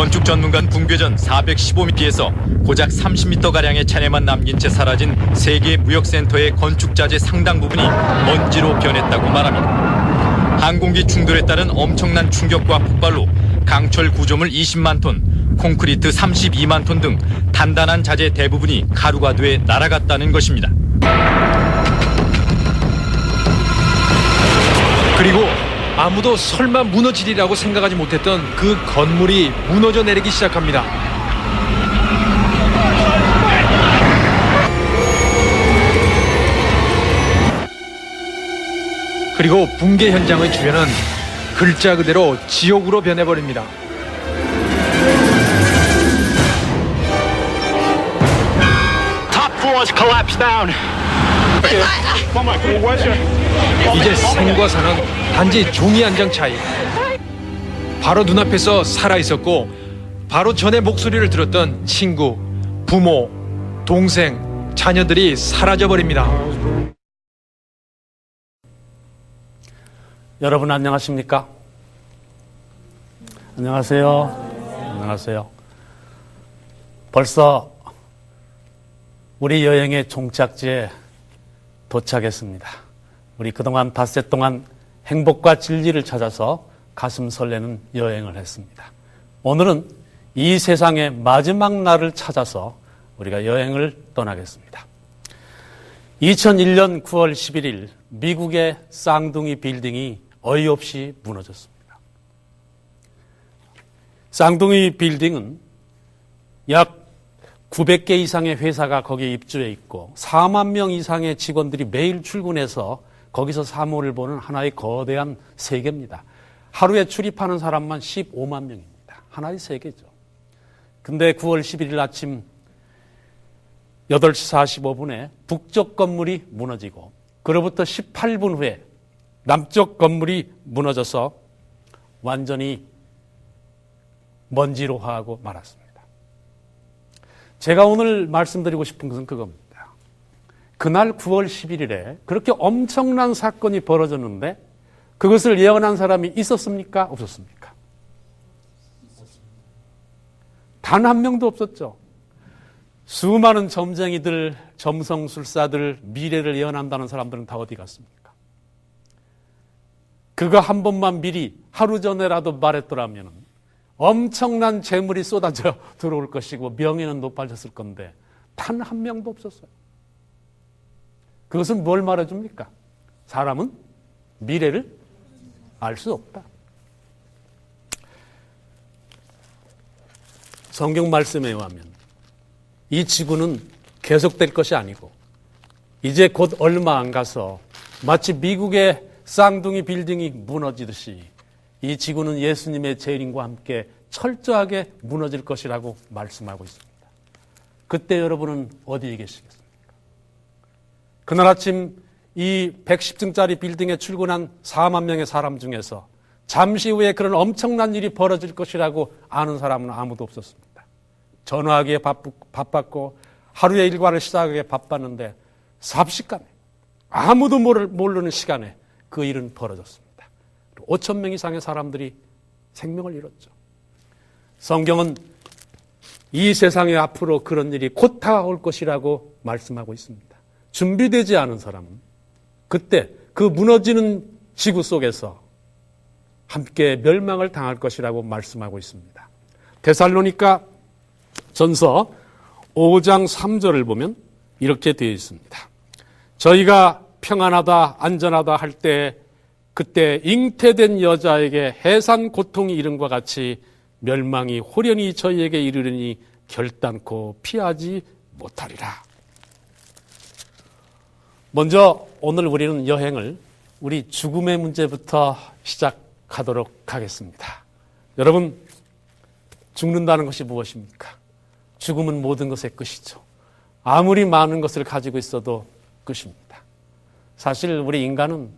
건축 전문가는 붕괴 전 415m에서 고작 30m가량의 잔해만 남긴 채 사라진 세계 무역센터의 건축자재 상당 부분이 먼지로 변했다고 말합니다. 항공기 충돌에 따른 엄청난 충격과 폭발로 강철 구조물 20만 톤, 콘크리트 32만 톤 등 단단한 자재 대부분이 가루가 돼 날아갔다는 것입니다. 그리고 아무도 설마 무너지리라고 생각하지 못했던 그 건물이 무너져 내리기 시작합니다. 그리고 붕괴 현장의 주변은 글자 그대로 지옥으로 변해버립니다. Top floors collapsed down. 이제 생과 사는 단지 종이 한 장 차이. 바로 눈앞에서 살아있었고 바로 전에 목소리를 들었던 친구, 부모, 동생, 자녀들이 사라져버립니다. 여러분 안녕하십니까? 안녕하세요. 안녕하세요. 벌써 우리 여행의 종착지에 도착했습니다. 우리 그동안 닷새 동안 행복과 진리를 찾아서 가슴 설레는 여행을 했습니다. 오늘은 이 세상의 마지막 날을 찾아서 우리가 여행을 떠나겠습니다. 2001년 9월 11일 미국의 쌍둥이 빌딩이 어이없이 무너졌습니다. 쌍둥이 빌딩은 약 900개 이상의 회사가 거기에 입주해 있고 4만 명 이상의 직원들이 매일 출근해서 거기서 사무를 보는 하나의 거대한 세계입니다. 하루에 출입하는 사람만 15만 명입니다. 하나의 세계죠. 근데 9월 11일 아침 8시 45분에 북쪽 건물이 무너지고 그로부터 18분 후에 남쪽 건물이 무너져서 완전히 먼지로 화하고 말았습니다. 제가 오늘 말씀드리고 싶은 것은 그겁니다. 그날 9월 11일에 그렇게 엄청난 사건이 벌어졌는데 그것을 예언한 사람이 있었습니까? 없었습니까? 단 한 명도 없었죠. 수많은 점쟁이들, 점성술사들, 미래를 예언한다는 사람들은 다 어디 갔습니까? 그거 한 번만 미리 하루 전에라도 말했더라면 엄청난 재물이 쏟아져 들어올 것이고 명예는 높아졌을 건데 단 한 명도 없었어요. 그것은 뭘 말해줍니까? 사람은 미래를 알 수 없다. 성경 말씀에 의하면 이 지구는 계속될 것이 아니고 이제 곧 얼마 안 가서 마치 미국의 쌍둥이 빌딩이 무너지듯이 이 지구는 예수님의 재림과 함께 철저하게 무너질 것이라고 말씀하고 있습니다. 그때 여러분은 어디에 계시겠습니까? 그날 아침 이 110층짜리 빌딩에 출근한 4만 명의 사람 중에서 잠시 후에 그런 엄청난 일이 벌어질 것이라고 아는 사람은 아무도 없었습니다. 전화하기에 바빴고 하루의 일과를 시작하기에 바빴는데 삽시간에 아무도 모르는 시간에 그 일은 벌어졌습니다. 5천 명 이상의 사람들이 생명을 잃었죠. 성경은 이 세상에 앞으로 그런 일이 곧 다가올 것이라고 말씀하고 있습니다. 준비되지 않은 사람은 그때 그 무너지는 지구 속에서 함께 멸망을 당할 것이라고 말씀하고 있습니다. 데살로니가 전서 5장 3절을 보면 이렇게 되어 있습니다. 저희가 평안하다 안전하다 할 때 그때 잉태된 여자에게 해산 고통이 이른과 같이 멸망이 호련히 저희에게 이르르니 결단코 피하지 못하리라. 먼저 오늘 우리는 여행을 우리 죽음의 문제부터 시작하도록 하겠습니다. 여러분, 죽는다는 것이 무엇입니까? 죽음은 모든 것의 끝이죠. 아무리 많은 것을 가지고 있어도 끝입니다. 사실 우리 인간은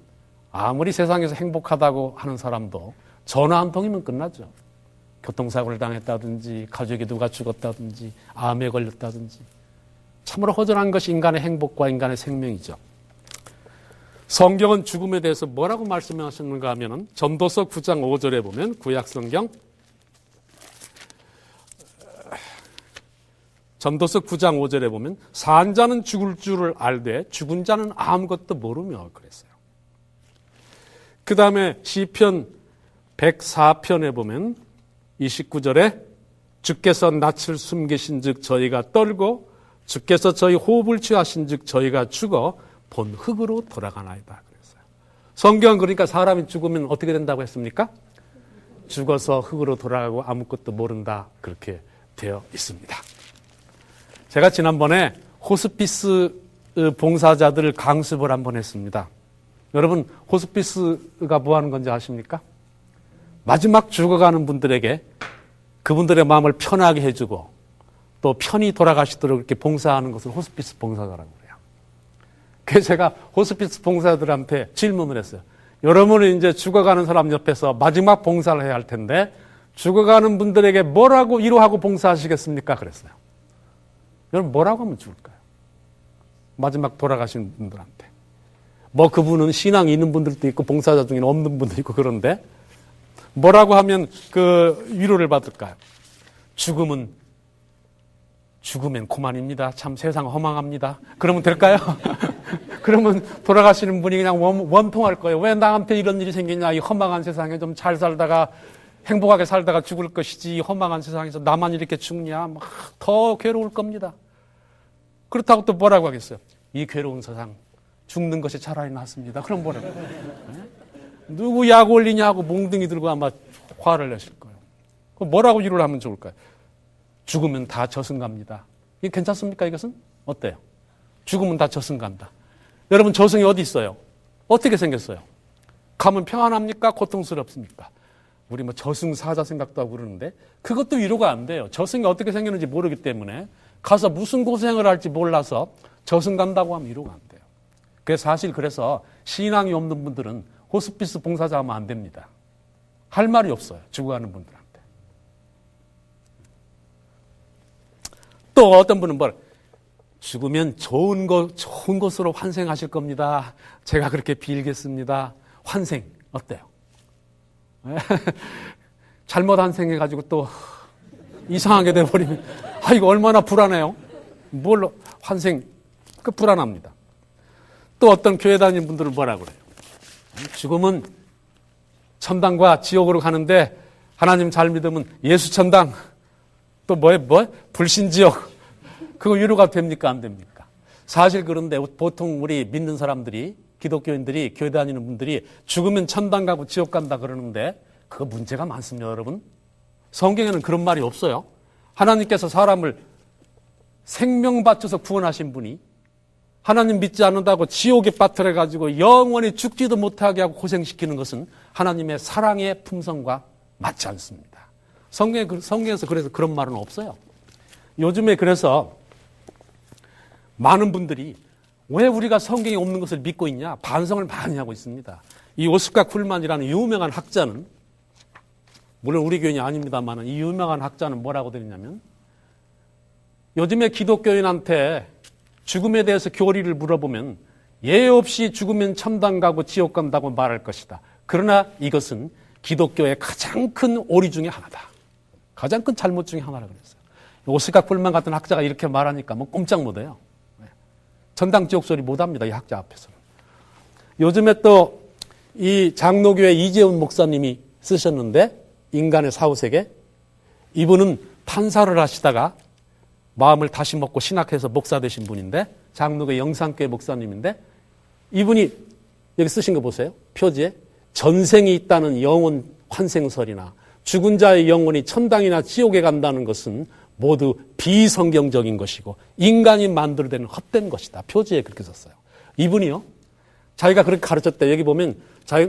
아무리 세상에서 행복하다고 하는 사람도 전화 한 통이면 끝나죠. 교통사고를 당했다든지 가족이 누가 죽었다든지 암에 걸렸다든지 참으로 허전한 것이 인간의 행복과 인간의 생명이죠. 성경은 죽음에 대해서 뭐라고 말씀하셨는가 하면 전도서 9장 5절에 보면 구약성경 전도서 9장 5절에 보면 산 자는 죽을 줄을 알되 죽은 자는 아무것도 모르며 그랬어요. 그 다음에 시편 104편에 보면 29절에 주께서 낯을 숨기신 즉 저희가 떨고 주께서 저희 호흡을 취하신 즉 저희가 죽어 본 흙으로 돌아가나이다 그랬어요. 성경은 그러니까 사람이 죽으면 어떻게 된다고 했습니까? 죽어서 흙으로 돌아가고 아무것도 모른다 그렇게 되어 있습니다. 제가 지난번에 호스피스 봉사자들 강습을 한번 했습니다. 여러분 호스피스가 뭐 하는 건지 아십니까? 마지막 죽어가는 분들에게 그분들의 마음을 편하게 해주고 또 편히 돌아가시도록 이렇게 봉사하는 것을 호스피스 봉사자라고 그래요. 그래서 제가 호스피스 봉사자들한테 질문을 했어요. 여러분은 이제 죽어가는 사람 옆에서 마지막 봉사를 해야 할 텐데 죽어가는 분들에게 뭐라고 위로하고 봉사하시겠습니까? 그랬어요. 여러분 뭐라고 하면 좋을까요? 마지막 돌아가신 분들한테. 뭐 그분은 신앙이 있는 분들도 있고 봉사자 중에는 없는 분도 있고 그런데 뭐라고 하면 그 위로를 받을까요? 죽으면 그만입니다. 참 세상 허망합니다. 그러면 될까요? 그러면 돌아가시는 분이 그냥 원통할 거예요. 왜 나한테 이런 일이 생기냐. 이 허망한 세상에 좀 잘 살다가 행복하게 살다가 죽을 것이지 이 허망한 세상에서 나만 이렇게 죽냐. 막 더 괴로울 겁니다. 그렇다고 또 뭐라고 하겠어요? 이 괴로운 세상 죽는 것이 차라리 낫습니다. 그럼 뭐라고? 누구 약 올리냐고 몽둥이 들고 아마 화를 내실 거예요. 그럼 뭐라고 위로를 하면 좋을까요? 죽으면 다 저승갑니다. 이게 괜찮습니까? 이것은? 어때요? 죽으면 다 저승간다. 여러분 저승이 어디 있어요? 어떻게 생겼어요? 가면 평안합니까? 고통스럽습니까? 우리 뭐 저승사자 생각도 하고 그러는데 그것도 위로가 안 돼요. 저승이 어떻게 생겼는지 모르기 때문에 가서 무슨 고생을 할지 몰라서 저승 간다고 하면 위로가 안 돼요. 그래서 신앙이 없는 분들은 호스피스 봉사자 하면 안 됩니다. 할 말이 없어요. 죽어가는 분들한테. 또 어떤 분은 죽으면 좋은 것으로 환생하실 겁니다. 제가 그렇게 빌겠습니다. 환생 어때요? 잘못 환생해가지고 또 이상하게 돼버리면 이거 얼마나 불안해요. 뭘로 환생 불안합니다. 또 어떤 교회 다니는 분들은 뭐라고 그래요? 죽으면 천당과 지옥으로 가는데 하나님 잘 믿으면 예수 천당 또 불신지옥 그거 위로가 됩니까 안 됩니까? 사실 그런데 보통 우리 믿는 사람들이 기독교인들이 교회 다니는 분들이 죽으면 천당 가고 지옥 간다 그러는데 그거 문제가 많습니다. 여러분 성경에는 그런 말이 없어요. 하나님께서 사람을 생명 바쳐서 구원하신 분이 하나님 믿지 않는다고 지옥에 빠뜨려가지고 영원히 죽지도 못하게 하고 고생시키는 것은 하나님의 사랑의 품성과 맞지 않습니다. 성경에서 그래서 그런 말은 없어요. 요즘에 그래서 많은 분들이 왜 우리가 성경에 없는 것을 믿고 있냐 반성을 많이 하고 있습니다. 이 오스카 쿨만이라는 유명한 학자는 물론 우리 교인이 아닙니다만 이 유명한 학자는 뭐라고 되느냐면 요즘에 기독교인한테 죽음에 대해서 교리를 물어보면 예외 없이 죽으면 천당 가고 지옥 간다고 말할 것이다. 그러나 이것은 기독교의 가장 큰 오리 중에 하나다. 가장 큰 잘못 중에 하나라고 그랬어요. 오스카 쿨만 같은 학자가 이렇게 말하니까 뭐 꼼짝 못해요. 천당 지옥 소리 못합니다. 이 학자 앞에서는. 요즘에 또 이 장로교회 이재훈 목사님이 쓰셨는데 인간의 사후세계 이분은 판사를 하시다가 마음을 다시 먹고 신학해서 목사 되신 분인데 장로교회 영산교회 목사님인데 이분이 여기 쓰신 거 보세요. 표지에 전생이 있다는 영혼 환생설이나 죽은 자의 영혼이 천당이나 지옥에 간다는 것은 모두 비성경적인 것이고 인간이 만들어낸 헛된 것이다. 표지에 그렇게 썼어요. 이분이요. 자기가 그렇게 가르쳤대. 여기 보면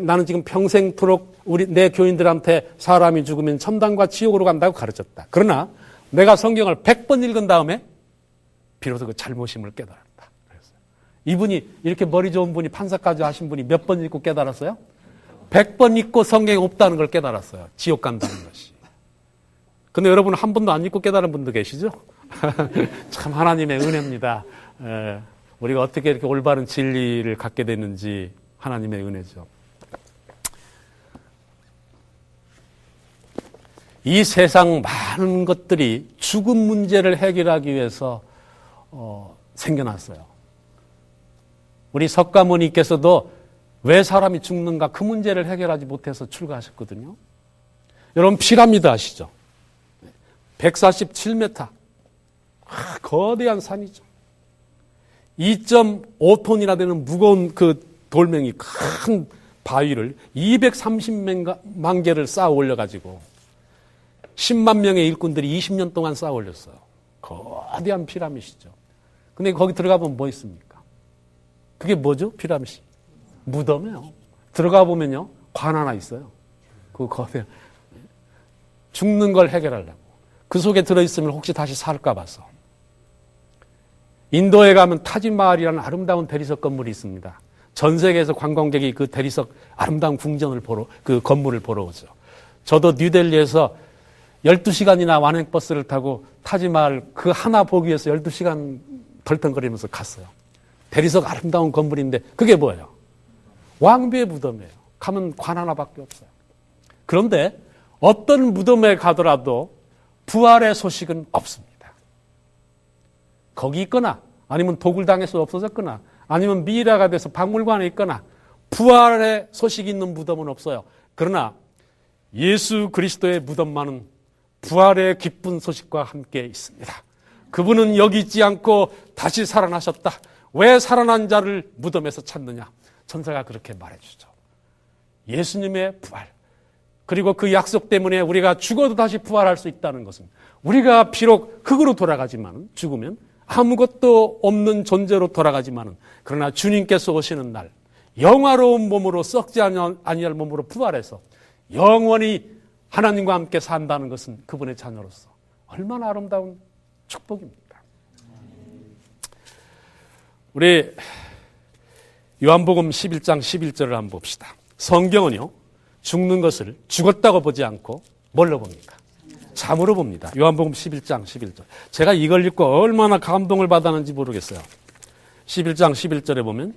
나는 지금 평생토록 내 교인들한테 사람이 죽으면 천당과 지옥으로 간다고 가르쳤다. 그러나 내가 성경을 100번 읽은 다음에 비로소 그 잘못임을 깨달았다. 그랬어요. 이분이 이렇게 머리 좋은 분이 판사까지 하신 분이 몇 번 읽고 깨달았어요? 100번 읽고 성경에 없다는 걸 깨달았어요. 지옥 간다는 것이. 근데 여러분 한 번도 안 읽고 깨달은 분도 계시죠? 참 하나님의 은혜입니다. 우리가 어떻게 이렇게 올바른 진리를 갖게 됐는지 하나님의 은혜죠. 이 세상 많은 것들이 죽음 문제를 해결하기 위해서 생겨났어요. 우리 석가모니께서도 왜 사람이 죽는가 그 문제를 해결하지 못해서 출가하셨거든요. 여러분 피라미드 아시죠? 147m. 거대한 산이죠. 2.5톤이나 되는 무거운 그 돌멩이 큰 바위를 230만 개를 쌓아 올려가지고 10만 명의 일꾼들이 20년 동안 쌓아 올렸어요. 거대한 피라미드죠. 근데 거기 들어가 보면 뭐 있습니까? 그게 뭐죠? 피라미드. 무덤이에요. 들어가 보면요. 관 하나 있어요. 그 거대한. 죽는 걸 해결하려고. 그 속에 들어있으면 혹시 다시 살까 봐서. 인도에 가면 타지마할이라는 아름다운 대리석 건물이 있습니다. 전 세계에서 관광객이 그 대리석 아름다운 궁전을 보러, 그 건물을 보러 오죠. 저도 뉴델리에서 12시간이나 완행버스를 타고 타지마할 그 하나 보기 위해서 12시간 덜컹거리면서 갔어요. 대리석 아름다운 건물인데 그게 뭐예요? 왕비의 무덤이에요. 가면 관 하나밖에 없어요. 그런데 어떤 무덤에 가더라도 부활의 소식은 없습니다. 거기 있거나 아니면 도굴당해서 없어졌거나 아니면 미라가 돼서 박물관에 있거나 부활의 소식이 있는 무덤은 없어요. 그러나 예수 그리스도의 무덤만은 부활의 기쁜 소식과 함께 있습니다. 그분은 여기 있지 않고 다시 살아나셨다. 왜 살아난 자를 무덤에서 찾느냐? 천사가 그렇게 말해주죠. 예수님의 부활. 그리고 그 약속 때문에 우리가 죽어도 다시 부활할 수 있다는 것은 우리가 비록 흙으로 돌아가지만 죽으면 아무것도 없는 존재로 돌아가지만은 그러나 주님께서 오시는 날 영화로운 몸으로 썩지 아니할 몸으로 부활해서 영원히 하나님과 함께 산다는 것은 그분의 자녀로서 얼마나 아름다운 축복입니까? 우리 요한복음 11장 11절을 한번 봅시다. 성경은요, 죽는 것을 죽었다고 보지 않고 뭘로 봅니까? 참으로 봅니다. 요한복음 11장 11절. 제가 이걸 읽고 얼마나 감동을 받았는지 모르겠어요. 11장 11절에 보면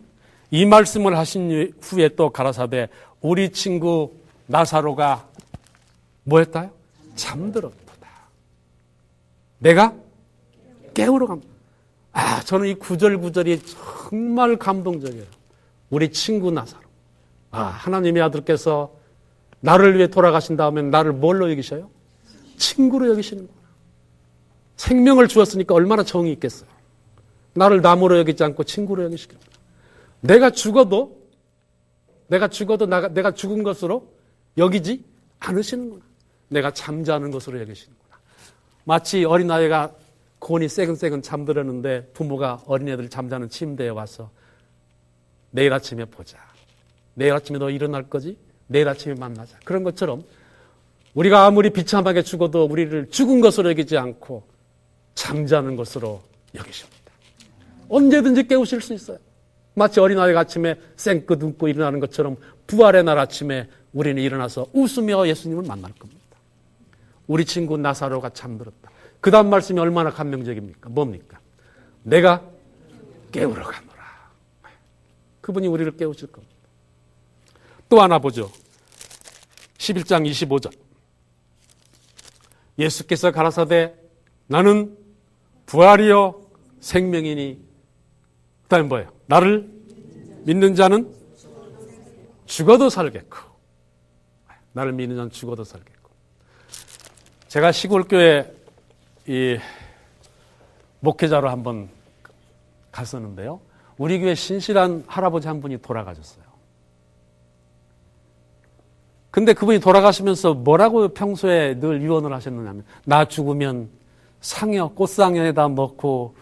이 말씀을 하신 후에 또 가라사대 우리 친구 나사로가 뭐 했다요? 잠들었도다. 내가 깨우러 갑니다. 저는 이 구절이 정말 감동적이에요. 우리 친구 나사로. 하나님의 아들께서 나를 위해 돌아가신 다음에 나를 뭘로 여기셔요? 친구로 여기시는구나. 생명을 주었으니까 얼마나 정이 있겠어요. 나를 남으로 여기지 않고 친구로 여기시겠구나. 내가 죽어도 내가 죽은 것으로 여기지 않으시는구나. 내가 잠자는 것으로 여기시는구나. 마치 어린아이가 곤히 새근새근 잠들었는데 부모가 어린애들 잠자는 침대에 와서 내일 아침에 보자. 내일 아침에 너 일어날 거지? 내일 아침에 만나자. 그런 것처럼 우리가 아무리 비참하게 죽어도 우리를 죽은 것으로 여기지 않고 잠자는 것으로 여기십니다. 언제든지 깨우실 수 있어요. 마치 어린아이가 아침에 생긋 웃고 일어나는 것처럼 부활의 날 아침에 우리는 일어나서 웃으며 예수님을 만날 겁니다. 우리 친구 나사로가 잠들었다. 그 다음 말씀이 얼마나 감명적입니까? 뭡니까? 내가 깨우러 가노라. 그분이 우리를 깨우실 겁니다. 또 하나 보죠. 11장 25절. 예수께서 가라사대 나는 부활이요 생명이니 그 다음에 뭐예요? 나를 믿는 자는 죽어도 살겠고 나를 믿는 자는 죽어도 살겠고. 제가 시골교회 이 목회자로 한번 갔었는데요. 우리 교회 신실한 할아버지 한 분이 돌아가셨어요. 근데 그분이 돌아가시면서 뭐라고 평소에 늘 유언을 하셨느냐면 나 죽으면 상여, 꽃상여에다 넣고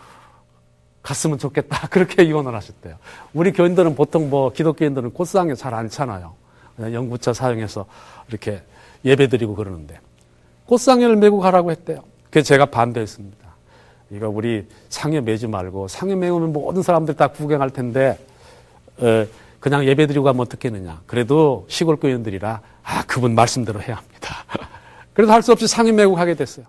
갔으면 좋겠다. 그렇게 유언을 하셨대요. 우리 교인들은 보통 기독교인들은 꽃상여 잘 안 차나요. 연구차 사용해서 이렇게 예배드리고 그러는데 꽃상여를 메고 가라고 했대요. 그래서 제가 반대했습니다. 이거 우리 상여 매지 말고 상여 메우면 모든 사람들 다 구경할 텐데 그냥 예배드리고 가면 어떻겠느냐. 그래도 시골 교인들이라 그분 말씀대로 해야 합니다. 그래서 할 수 없이 상여 메고 가게 됐어요.